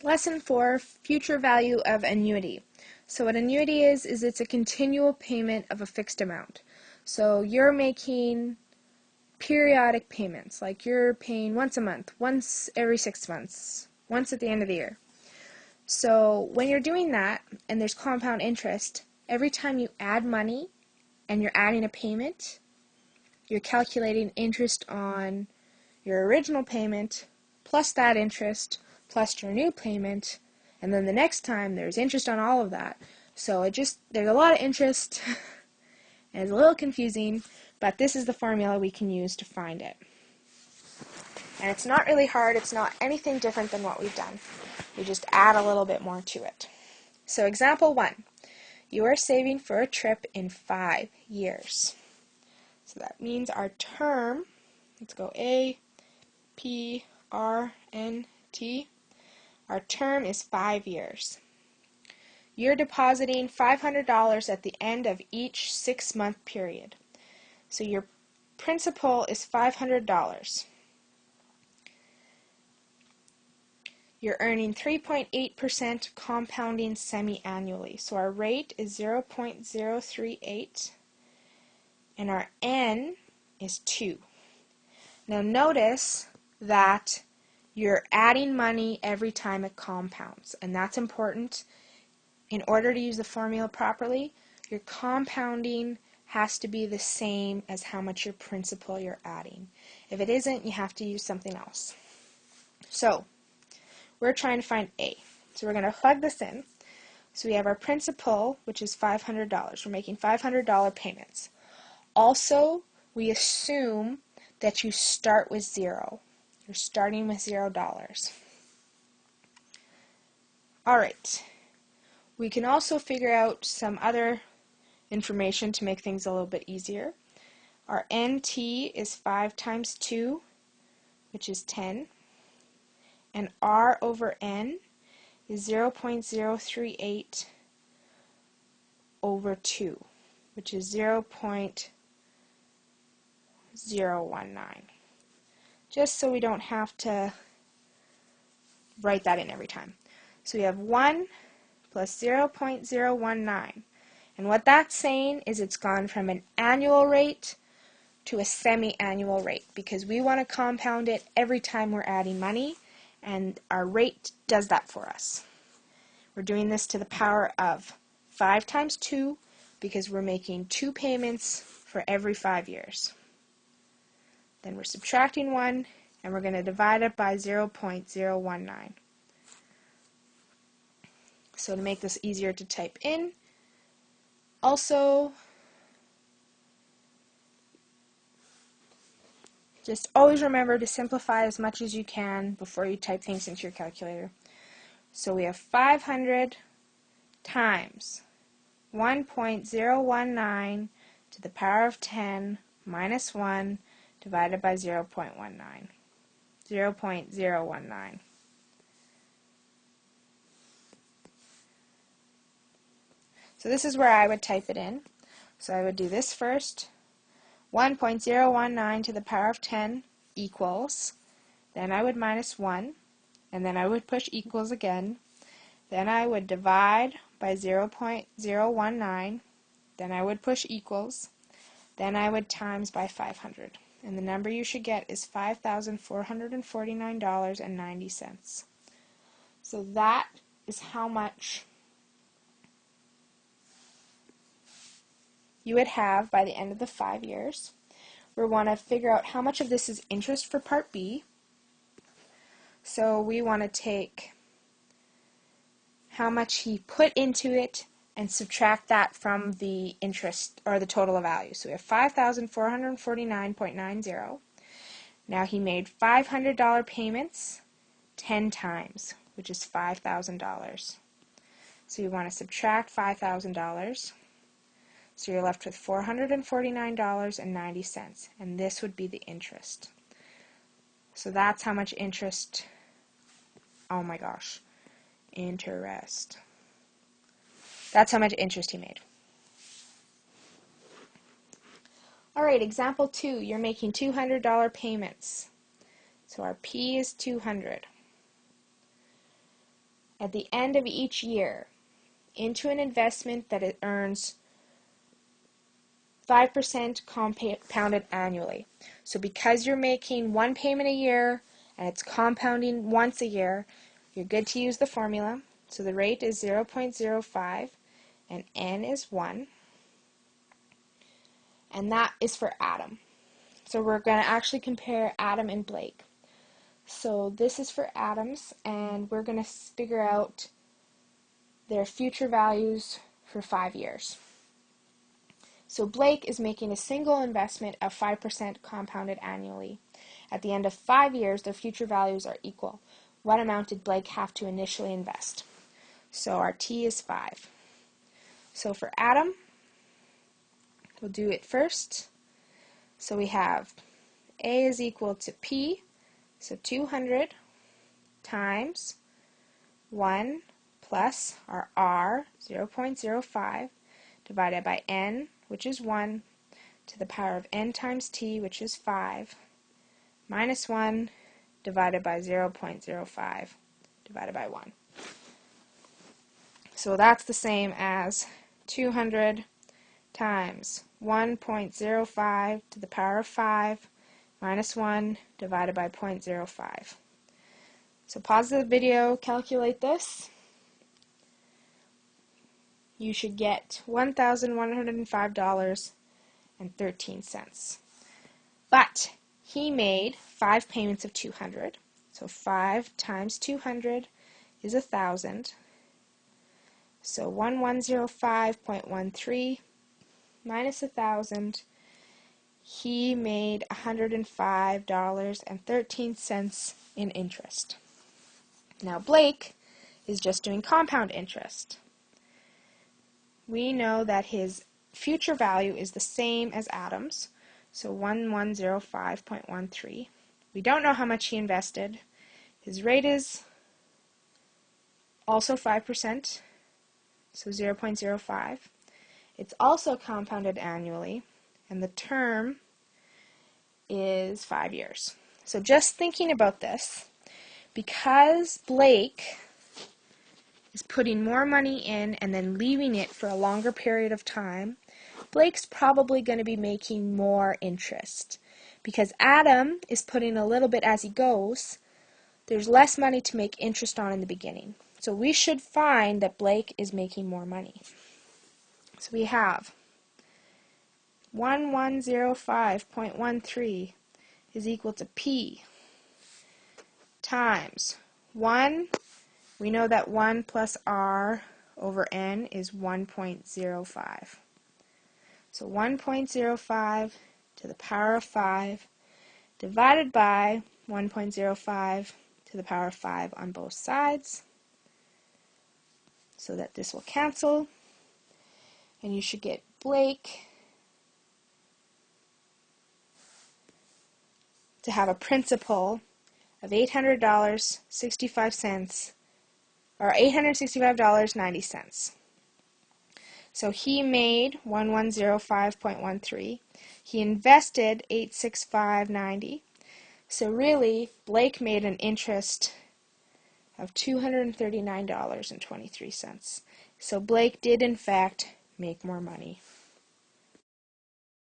Lesson 4, Future Value of Annuity. So what annuity is it's a continual payment of a fixed amount. So you're making periodic payments, like you're paying once a month, once every 6 months, once at the end of the year. So when you're doing that, and there's compound interest, every time you add money and you're adding a payment, you're calculating interest on your original payment plus that interest plus your new payment, and then the next time there's interest on all of that. So there's a lot of interest and it's a little confusing, but this is the formula we can use to find it. And it's not really hard, it's not anything different than what we've done. We just add a little bit more to it. So example 1, you are saving for a trip in 5 years. So that means our term, let's go A, P, R, N, T. Our term is 5 years. You're depositing $500 at the end of each 6-month period. So your principal is $500. You're earning 3.8% compounding semi-annually. So our rate is 0.038 and our N is 2. Now notice that you're adding money every time it compounds, and that's important. In order to use the formula properly, your compounding has to be the same as how much your principal you're adding. If it isn't, you have to use something else. So we're trying to find A. So we're going to plug this in. So we have our principal, which is $500. We're making $500 payments. Also, we assume that you start with 0. You're starting with $0. Alright, we can also figure out some other information to make things a little bit easier. Our NT is 5 times 2, which is 10, and R over N is 0.038 over 2, which is 0.019. Just so we don't have to write that in every time. So we have 1 plus 0.019. And what that's saying is it's gone from an annual rate to a semi-annual rate, because we want to compound it every time we're adding money, and our rate does that for us. We're doing this to the power of 5 times 2, because we're making 2 payments for every 5 years. Then we're subtracting 1, and we're going to divide it by 0.019. So to make this easier to type in, also just always remember to simplify as much as you can before you type things into your calculator. So we have 500 times 1.019 to the power of 10 minus 1 divided by 0.019. So this is where I would type it in. So I would do this first. 1.019 to the power of 10 equals, then I would minus 1, and then I would push equals again. Then I would divide by 0.019, then I would push equals, then I would times by 500. And the number you should get is $5,449.90. So that is how much you would have by the end of the 5 years. We want to figure out how much of this is interest for Part B. So we want to take how much he put into it and subtract that from the interest, or the total value. So we have $5,449.90. Now he made $500 payments 10 times, which is $5,000. So you want to subtract $5,000. So you're left with $449.90, and this would be the interest. So that's how much interest, oh my gosh, interest. That's how much interest he made. Alright, example 2, you're making $200 payments. So our P is 200. at the end of each year into an investment that it earns 5% compounded annually. So because you're making one payment a year and it's compounding once a year, you're good to use the formula. So the rate is 0.05 and N is 1. And that is for Adam. So we're going to actually compare Adam and Blake. So this is for Adams, and we're going to figure out their future values for 5 years. So Blake is making a single investment of 5% compounded annually. At the end of 5 years, their future values are equal. What amount did Blake have to initially invest? So our T is 5. So for Adam, we'll do it first. So we have A is equal to P, so 200 times 1 plus our R, 0.05, divided by N, which is 1, to the power of N times T, which is 5, minus 1, divided by 0.05, divided by 1. So that's the same as 200 times 1.05 to the power of 5 minus 1 divided by 0.05. So pause the video, calculate this. You should get $1,105.13. But he made 5 payments of 200. So 5 times 200 is 1,000. So 1105.13 minus 1,000, he made $105.13 in interest. Now Blake is just doing compound interest. We know that his future value is the same as Adam's, so 1105.13. We don't know how much he invested. His rate is also 5%, so 0.05. It's also compounded annually, and the term is 5 years. So just thinking about this, because Blake is putting more money in and then leaving it for a longer period of time, Blake's probably going to be making more interest. Because Adam is putting a little bit as he goes, there's less money to make interest on in the beginning. So we should find that Blake is making more money. So we have 1105.13 is equal to P times 1. We know that 1 plus R over N is 1.05. So 1.05 to the power of 5 divided by 1.05 to the power of 5 on both sides, so that this will cancel. And you should get Blake to have a principal of $800.65, or $865.90. So he made 1105.13. He invested $865.90. So really, Blake made an interest of $239.23. So Blake did in fact make more money.